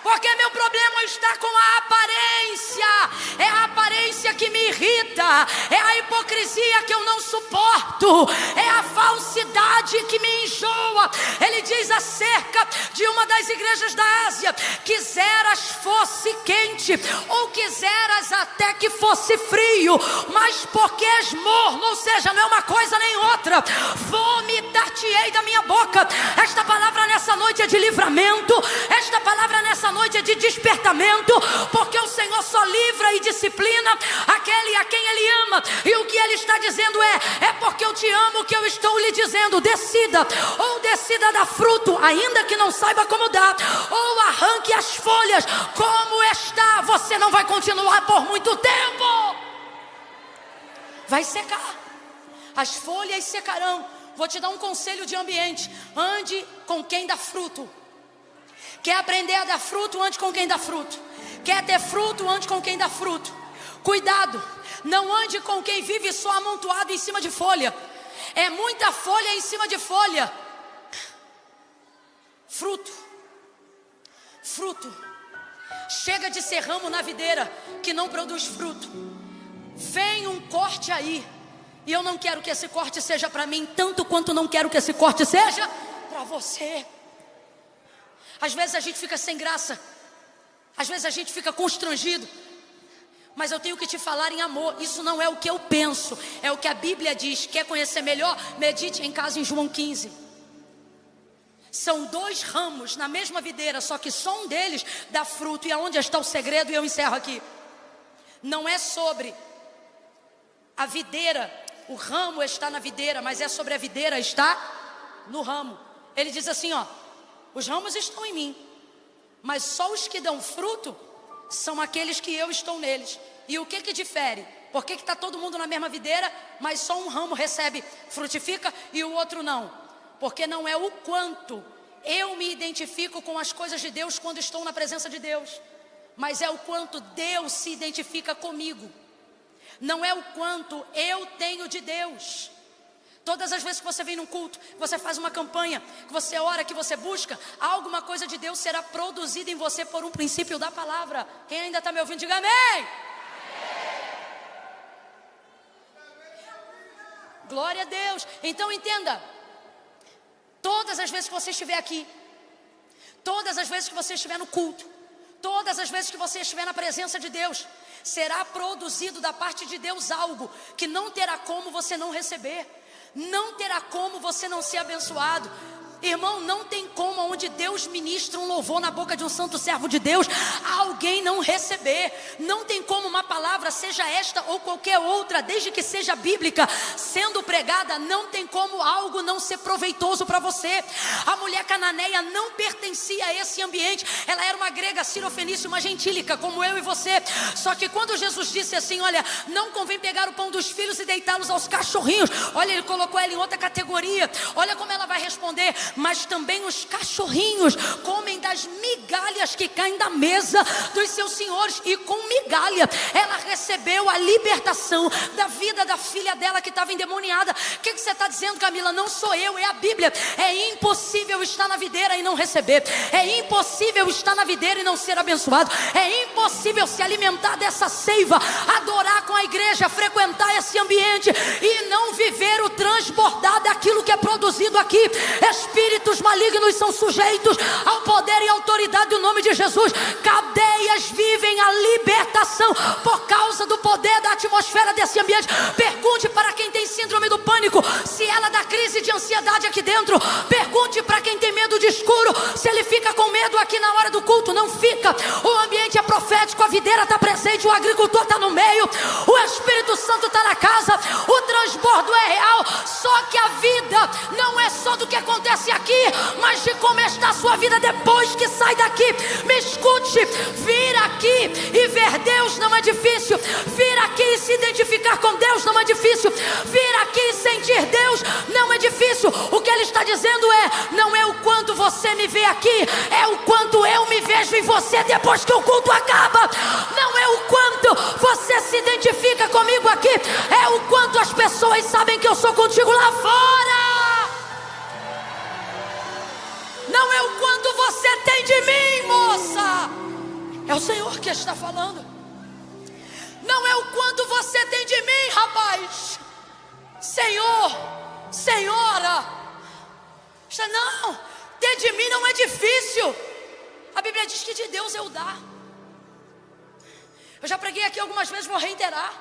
Porque meu problema está com a aparência. É a aparência que me irrita. É a hipocrisia que eu não suporto. É a falsidade que me enjoa. Ele diz acerca de uma das igrejas da Ásia: quiseras fosse quente, ou quiseras até que fosse frio, mas porque és morno, ou seja, não é uma coisa nem outra, vomitar livrar-te-ei da minha boca. Esta palavra nessa noite é de livramento, esta palavra nessa noite é de despertamento, porque o Senhor só livra e disciplina aquele a quem Ele ama. E o que Ele está dizendo é porque eu te amo que eu estou lhe dizendo: decida, ou decida dar fruto, ainda que não saiba como dar, ou arranque as folhas. Como está, você não vai continuar por muito tempo. Vai secar, as folhas secarão. Vou te dar um conselho de ambiente: ande com quem dá fruto. Quer aprender a dar fruto? Ande com quem dá fruto. Quer ter fruto? Ande com quem dá fruto. Cuidado, não ande com quem vive só amontoado em cima de folha. É muita folha em cima de folha. Fruto. Chega de ser ramo na videira que não produz fruto. Vem um corte aí, e eu não quero que esse corte seja para mim, tanto quanto não quero que esse corte seja para você. Às vezes a gente fica sem graça, às vezes a gente fica constrangido, mas eu tenho que te falar em amor. Isso não é o que eu penso, é o que a Bíblia diz. Quer conhecer melhor? Medite em casa em João 15. São 2 ramos na mesma videira, só que só um deles dá fruto. E aonde está o segredo? E eu encerro aqui. Não é sobre a videira, o ramo está na videira, mas é sobre a videira está no ramo. Ele diz assim, ó: os ramos estão em mim, mas só os que dão fruto são aqueles que eu estou neles. E o que difere? Por que está todo mundo na mesma videira, mas só um ramo frutifica e o outro não? Porque não é o quanto eu me identifico com as coisas de Deus quando estou na presença de Deus, mas é o quanto Deus se identifica comigo. Não é o quanto eu tenho de Deus. Todas as vezes que você vem num culto, que você faz uma campanha, que você ora, que você busca, alguma coisa de Deus será produzida em você por um princípio da palavra. Quem ainda está me ouvindo, diga amém. Glória a Deus. Então entenda, todas as vezes que você estiver aqui, todas as vezes que você estiver no culto, todas as vezes que você estiver na presença de Deus, será produzido da parte de Deus algo que não terá como você não receber, não terá como você não ser abençoado. Irmão, não tem como, onde Deus ministra um louvor na boca de um santo servo de Deus, alguém não receber. Não tem como uma palavra, seja esta ou qualquer outra, desde que seja bíblica, sendo pregada, não tem como algo não ser proveitoso para você. A mulher cananeia não pertencia a esse ambiente. Ela era uma grega, sirofenícia, uma gentílica, como eu e você. Só que quando Jesus disse assim, olha, não convém pegar o pão dos filhos e deitá-los aos cachorrinhos, olha, ele colocou ela em outra categoria. Olha como ela vai responder: mas também os cachorrinhos comem das migalhas que caem da mesa dos seus senhores. E com migalha ela recebeu a libertação da vida da filha dela que estava endemoniada. O que você está dizendo, Camila? Não sou eu, é a Bíblia. É impossível estar na videira e não receber. É impossível estar na videira e não ser abençoado. É impossível se alimentar dessa seiva, adorar com a igreja, frequentar esse ambiente e não viver o transbordar daquilo que é produzido aqui. Espíritos malignos são sujeitos ao poder e autoridade do nome de Jesus. Cadeias vivem a libertação por causa do poder da atmosfera desse ambiente. Pergunte para quem tem síndrome do pânico se ela dá crise de ansiedade aqui dentro. Pergunte para quem tem medo de escuro se ele fica com medo aqui na hora do culto. Não fica. O ambiente é profético, a videira está presente, o agricultor está no meio, o Espírito Santo está na casa, o transbordo é real. Só que a vida não é só do que acontece aqui, mas de como está a sua vida depois que sai daqui. Me escute, vir aqui e ver Deus não é difícil. Vir aqui e se identificar com Deus não é difícil. Vir aqui e sentir Deus não é difícil. O que ele está dizendo não é o quanto você me vê aqui, é o quanto eu me vejo em você depois que o culto acaba. Não é o quanto você se identifica comigo aqui, é o quanto as pessoas sabem que eu sou contigo lá fora. Não é o quanto você tem de mim, moça. É o Senhor que está falando. Não é o quanto você tem de mim, rapaz. Senhor, senhora. Não, ter de mim não é difícil. A Bíblia diz que de Deus eu dar. Eu já preguei aqui algumas vezes, vou reiterar.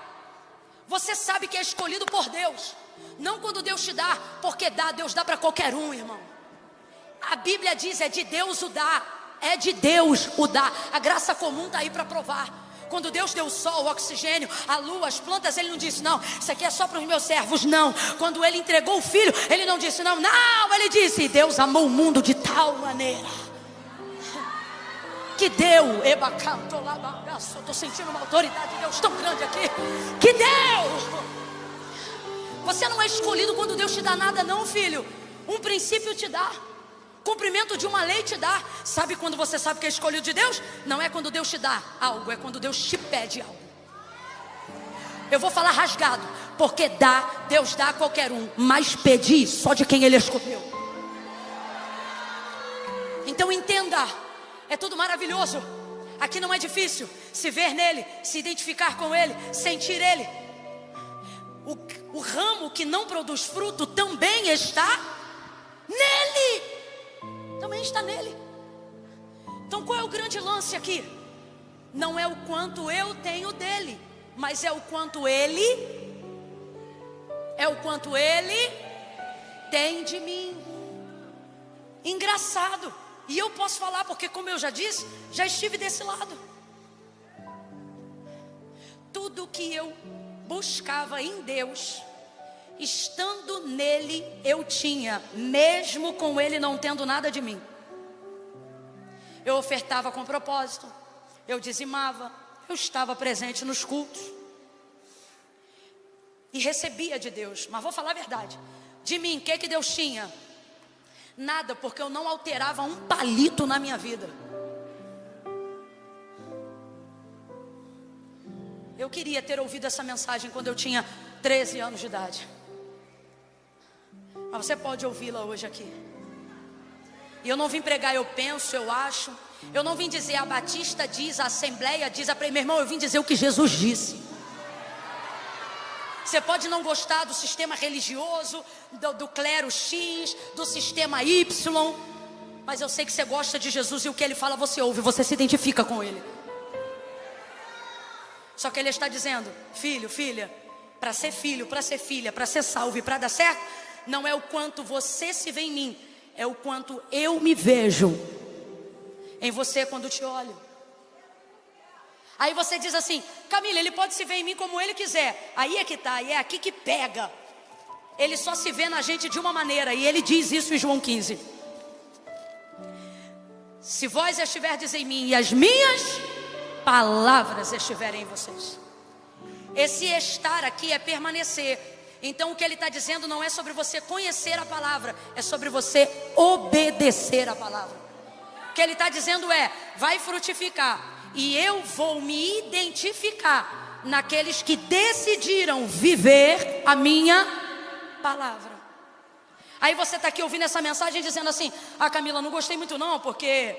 Você sabe que é escolhido por Deus. Não quando Deus te dá, porque Deus dá para qualquer um, irmão. A Bíblia diz, é de Deus o dá. É de Deus o dá. A graça comum está aí para provar. Quando Deus deu o sol, o oxigênio, a lua, as plantas, Ele não disse, não, isso aqui é só para os meus servos, não. Quando Ele entregou o Filho, Ele não disse, não, Ele disse, Deus amou o mundo de tal maneira que deu, estou sentindo uma autoridade de Deus tão grande aqui, que deu. Você não é escolhido quando Deus te dá nada, não, filho. Um princípio te dá, cumprimento de uma lei te dá. Sabe quando você sabe que é escolhido de Deus? Não é quando Deus te dá algo, é quando Deus te pede algo. Eu vou falar rasgado, porque Deus dá a qualquer um, mas pedir só de quem Ele escolheu. Então entenda, é tudo maravilhoso. Aqui não é difícil se ver nele, se identificar com Ele, sentir Ele. O ramo que não produz fruto também está nele. Também está nele. Então qual é o grande lance aqui? Não é o quanto eu tenho dele, mas é o quanto ele tem de mim. Engraçado. E eu posso falar porque, como eu já disse, já estive desse lado. Tudo que eu buscava em Deus, estando nele, eu tinha, mesmo com ele não tendo nada de mim. Eu ofertava com propósito, eu dizimava, eu estava presente nos cultos e recebia de Deus. Mas vou falar a verdade, de mim, o que Deus tinha? Nada, porque eu não alterava um palito na minha vida. Eu queria ter ouvido essa mensagem quando eu tinha 13 anos de idade. Mas você pode ouvi-la hoje aqui. E eu não vim pregar, eu penso, eu acho. Eu não vim dizer a Batista diz, a Assembleia diz, meu irmão, eu vim dizer o que Jesus disse. Você pode não gostar do sistema religioso, do clero X, do sistema Y, mas eu sei que você gosta de Jesus e o que Ele fala você ouve, você se identifica com Ele. Só que Ele está dizendo, filho, filha, para ser filho, para ser filha, para ser salvo e para dar certo, não é o quanto você se vê em mim, é o quanto eu me vejo em você quando te olho. Aí você diz assim, Camila, ele pode se ver em mim como ele quiser. Aí é que tá, e é aqui que pega. Ele só se vê na gente de uma maneira, e ele diz isso em João 15. Se vós estiverdes em mim e as minhas palavras estiverem em vocês. Esse estar aqui é permanecer. Então o que ele está dizendo não é sobre você conhecer a palavra, é sobre você obedecer a palavra. O que ele está dizendo é, vai frutificar. E eu vou me identificar naqueles que decidiram viver a minha palavra. Aí você está aqui ouvindo essa mensagem dizendo assim, Camila, não gostei muito não, porque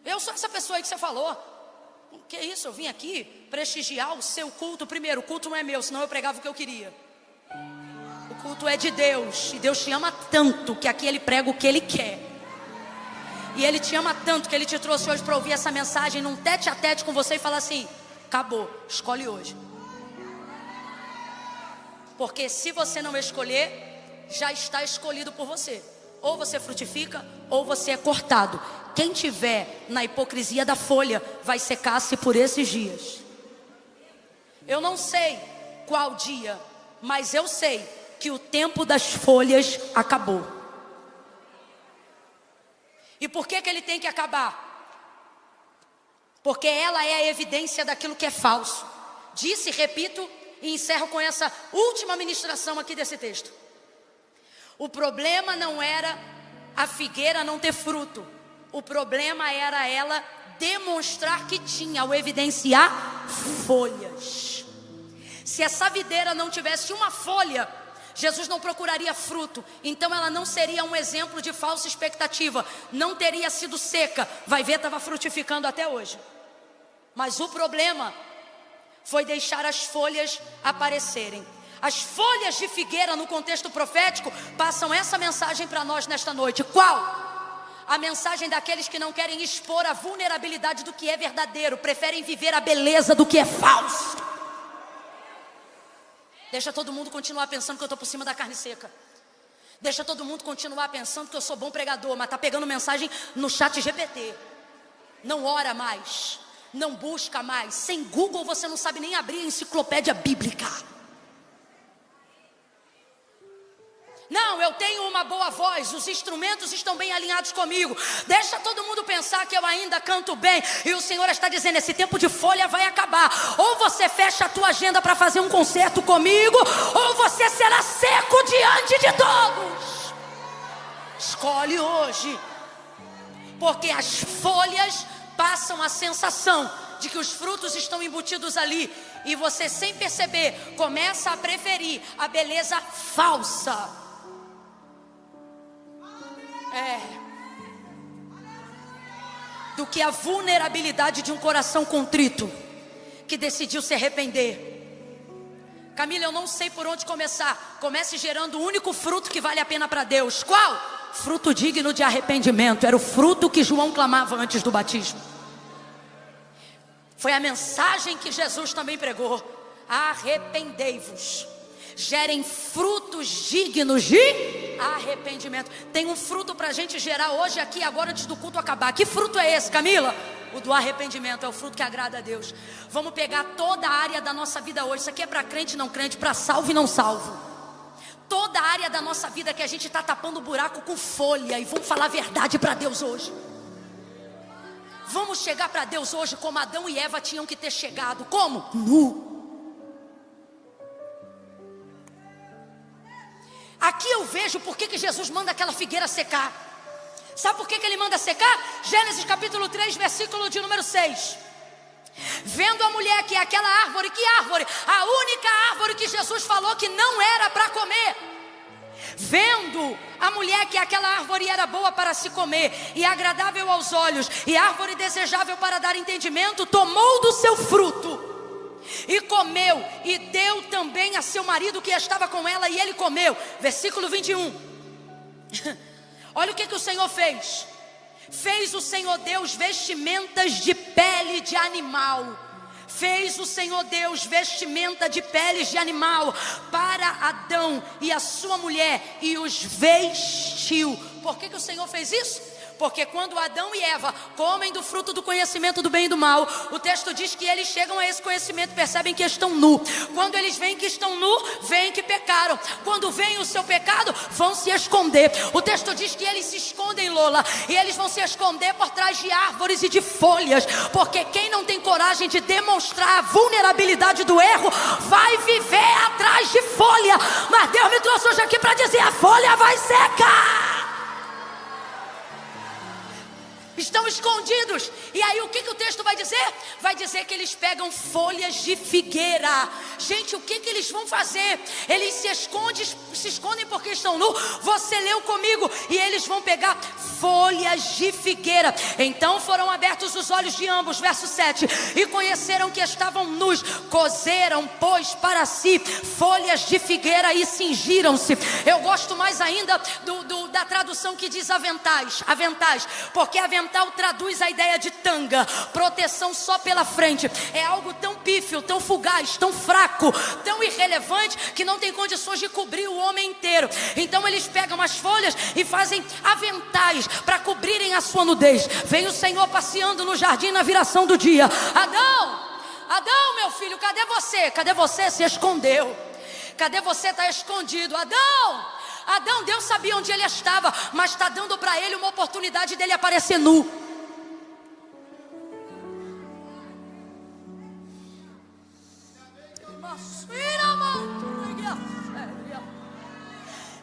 eu sou essa pessoa aí que você falou. Que isso, eu vim aqui prestigiar o seu culto. Primeiro, o culto não é meu, senão eu pregava o que eu queria. O culto é de Deus, e Deus te ama tanto que aqui Ele prega o que Ele quer. E Ele te ama tanto que Ele te trouxe hoje para ouvir essa mensagem num tete a tete com você e falar assim, acabou, escolhe hoje. Porque se você não escolher, já está escolhido por você. Ou você frutifica, ou você é cortado. Quem tiver na hipocrisia da folha, vai secar-se por esses dias. Eu não sei qual dia, mas eu sei que o tempo das folhas acabou. E por que ele tem que acabar? Porque ela é a evidência daquilo que é falso. Disse, repito e encerro com essa última ministração aqui desse texto. O problema não era a figueira não ter fruto. O problema era ela demonstrar que tinha, ao evidenciar folhas. Se essa videira não tivesse uma folha, Jesus não procuraria fruto, então ela não seria um exemplo de falsa expectativa, não teria sido seca, vai ver, estava frutificando até hoje. Mas o problema foi deixar as folhas aparecerem. As folhas de figueira no contexto profético passam essa mensagem para nós nesta noite. Qual? A mensagem daqueles que não querem expor a vulnerabilidade do que é verdadeiro, preferem viver a beleza do que é falso. Deixa todo mundo continuar pensando que eu estou por cima da carne seca. Deixa todo mundo continuar pensando que eu sou bom pregador, mas está pegando mensagem no chat GPT. Não ora mais, não busca mais. Sem Google você não sabe nem abrir a enciclopédia bíblica. Não, eu tenho uma boa voz, os instrumentos estão bem alinhados comigo. Deixa todo mundo pensar que eu ainda canto bem. E o Senhor está dizendo, esse tempo de folha vai acabar. Ou você fecha a tua agenda para fazer um concerto comigo, ou você será seco diante de todos. Escolhe hoje. Porque as folhas passam a sensação de que os frutos estão embutidos ali. E você, sem perceber, começa a preferir a beleza falsa. Do que a vulnerabilidade de um coração contrito, que decidiu se arrepender. Camila, eu não sei por onde começar. Comece gerando o único fruto que vale a pena para Deus. Qual? Fruto digno de arrependimento. Era o fruto que João clamava antes do batismo. Foi a mensagem que Jesus também pregou. Arrependei-vos. Gerem frutos dignos de arrependimento. Tem um fruto para a gente gerar hoje, aqui, agora, antes do culto acabar. Que fruto é esse, Camila? O do arrependimento, é o fruto que agrada a Deus. Vamos pegar toda a área da nossa vida hoje. Isso aqui é para crente e não crente, para salvo e não salvo. Toda a área da nossa vida que a gente está tapando o buraco com folha. E vamos falar a verdade para Deus hoje. Vamos chegar para Deus hoje como Adão e Eva tinham que ter chegado. Como? Nu. Aqui eu vejo por que Jesus manda aquela figueira secar. Sabe por que ele manda secar? Gênesis capítulo 3, versículo de número 6. Vendo a mulher que é aquela árvore, que árvore? A única árvore que Jesus falou que não era para comer. Vendo a mulher que aquela árvore era boa para se comer, e agradável aos olhos, e árvore desejável para dar entendimento, tomou do seu fruto e comeu, e deu também a seu marido que estava com ela, e ele comeu. Versículo 21. Olha o que o Senhor fez. Fez o Senhor Deus vestimentas de pele de animal. Fez o Senhor Deus vestimenta de peles de animal para Adão e a sua mulher, e os vestiu. Por que o Senhor fez isso? Porque quando Adão e Eva comem do fruto do conhecimento do bem e do mal, o texto diz que eles chegam a esse conhecimento e percebem que estão nu. Quando eles veem que estão nu, veem que pecaram. Quando veem o seu pecado, vão se esconder. O texto diz que eles se escondem, Lola, e eles vão se esconder por trás de árvores e de folhas. Porque quem não tem coragem de demonstrar a vulnerabilidade do erro, vai viver atrás de folha. Mas Deus me trouxe hoje aqui para dizer, a folha vai secar. Estão escondidos. E aí o que o texto vai dizer? Vai dizer que eles pegam folhas de figueira. Gente, o que eles vão fazer? Eles se escondem porque estão nus. Você leu comigo. E eles vão pegar folhas de figueira. Então foram abertos os olhos de ambos. Verso 7. E conheceram que estavam nus. Coseram, pois, para si folhas de figueira e cingiram-se. Eu gosto mais ainda da tradução que diz aventais. Aventais. Porque avental traduz a ideia de tanga, proteção só pela frente. É algo tão pífio, tão fugaz, tão fraco, tão irrelevante, que não tem condições de cobrir o homem inteiro. Então eles pegam as folhas e fazem aventais para cobrirem a sua nudez. Vem o Senhor passeando no jardim na viração do dia. Adão, meu filho, cadê você? Cadê você? Se escondeu. Cadê você? Está escondido. Adão, Deus sabia onde ele estava, mas está dando para ele uma oportunidade dele aparecer nu.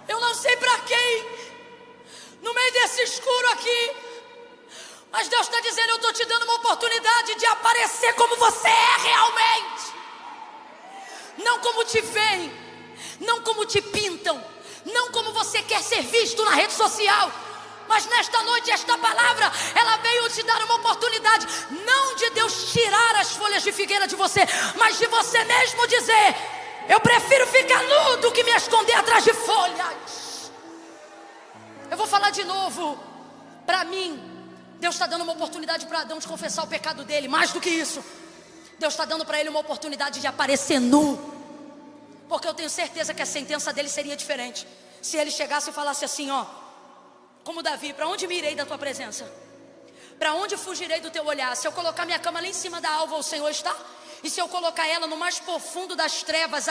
Eu não sei para quem, no meio desse escuro aqui, mas Deus está dizendo, eu estou te dando uma oportunidade de aparecer como você é realmente. Não como te veem, não como te pintam, não como você quer ser visto na rede social. Mas nesta noite, esta palavra, ela veio te dar uma oportunidade, não de Deus tirar as folhas de figueira de você, mas de você mesmo dizer, eu prefiro ficar nu do que me esconder atrás de folhas. Eu vou falar de novo. Para mim, Deus está dando uma oportunidade para Adão de confessar o pecado dele. Mais do que isso, Deus está dando para ele uma oportunidade de aparecer nu. Porque eu tenho certeza que a sentença dele seria diferente. Se ele chegasse e falasse assim, ó, como Davi: para onde me irei da tua presença? Para onde fugirei do teu olhar? Se eu colocar minha cama lá em cima da alva, o Senhor está? E se eu colocar ela no mais profundo das trevas,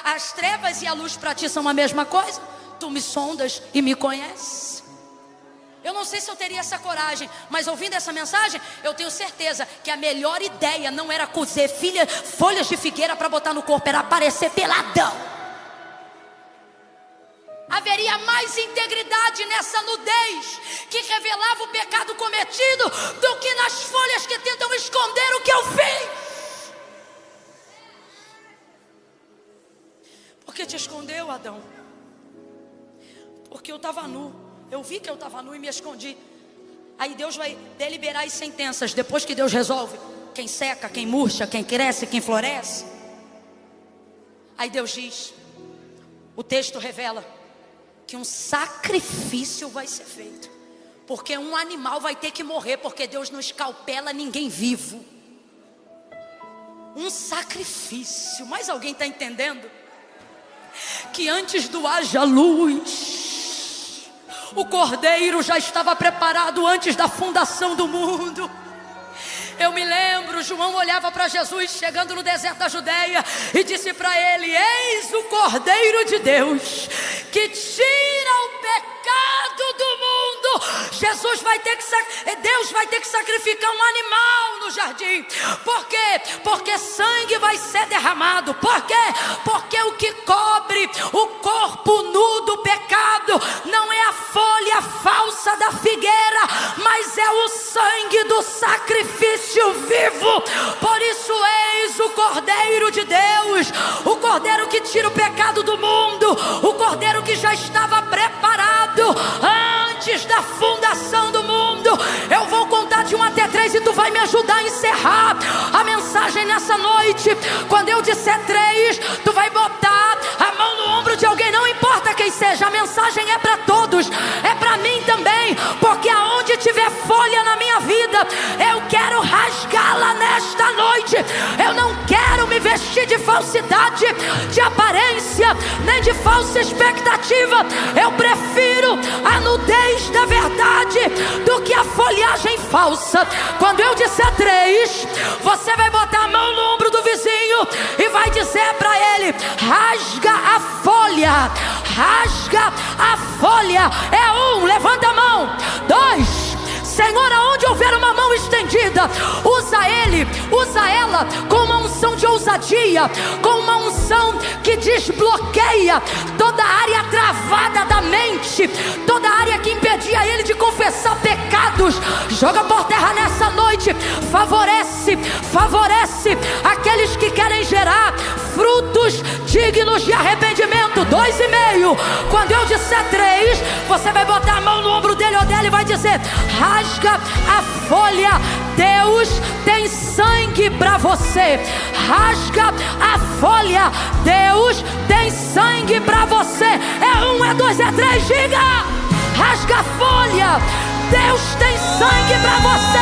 as trevas e a luz para ti são a mesma coisa? Tu me sondas e me conheces. Eu não sei se eu teria essa coragem, mas ouvindo essa mensagem, eu tenho certeza que a melhor ideia não era cozer folhas de figueira para botar no corpo, era aparecer peladão. Haveria mais integridade nessa nudez que revelava o pecado cometido do que nas folhas que tentam esconder o que eu fiz. Por que te escondeu, Adão? Porque eu estava nu. Eu vi que eu estava nu e me escondi. Aí Deus vai deliberar as sentenças. Depois que Deus resolve quem seca, quem murcha, quem cresce, quem floresce. Aí Deus diz, o texto revela que um sacrifício vai ser feito. Porque um animal vai ter que morrer, porque Deus não escalpela ninguém vivo. Um sacrifício. Mas alguém está entendendo? Que antes do haja luz, o cordeiro já estava preparado antes da fundação do mundo. Eu me lembro, João olhava para Jesus chegando no deserto da Judeia e disse para ele: eis o Cordeiro de Deus que tira o pecado do mundo. Deus vai ter que sacrificar um animal no jardim. Por quê? Porque sangue vai ser derramado. Por quê? Porque o que cobre o corpo nu do pecado não é a folha falsa da figueira, mas é o sangue do sacrifício vivo. Por isso, eis o Cordeiro de Deus, o Cordeiro que tira o pecado do mundo, o Cordeiro que já estava preparado antes da fundação do mundo. Eu vou contar de 1 até 3 e tu vai me ajudar a encerrar a mensagem nessa noite. Quando eu disser 3, tu vai botar a mão no ombro de alguém, não importa quem seja. A mensagem é para todos, é para mim também, porque aonde tiver folha na minha vida, eu quero rasgá-la nesta noite. Eu não quero me vestir de falsidade, de aparência, nem de falsa expectativa. Eu prefiro a nudez da verdade do que a folhagem falsa. Quando eu disser 3, você vai botar a mão no ombro do vizinho e vai dizer para ele: rasga a folha, rasga a folha. É 1, levanta a mão. 2, Senhor, aonde houver uma mão estendida, usa ele, usa ela com uma unção de ousadia, com uma unção que desbloqueia toda a área travada da mente, toda a área que impedia ele de confessar pecados. Joga por terra nessa noite. Favorece aqueles que querem gerar frutos dignos de arrependimento. 2,5. Quando eu disser 3, você vai botar a mão no ombro dele ou dela e vai dizer: rasga a folha, Deus tem sangue para você. Rasga a folha, Deus tem sangue para você. É 1, é 2, é 3, diga: rasga a folha, Deus tem sangue para você.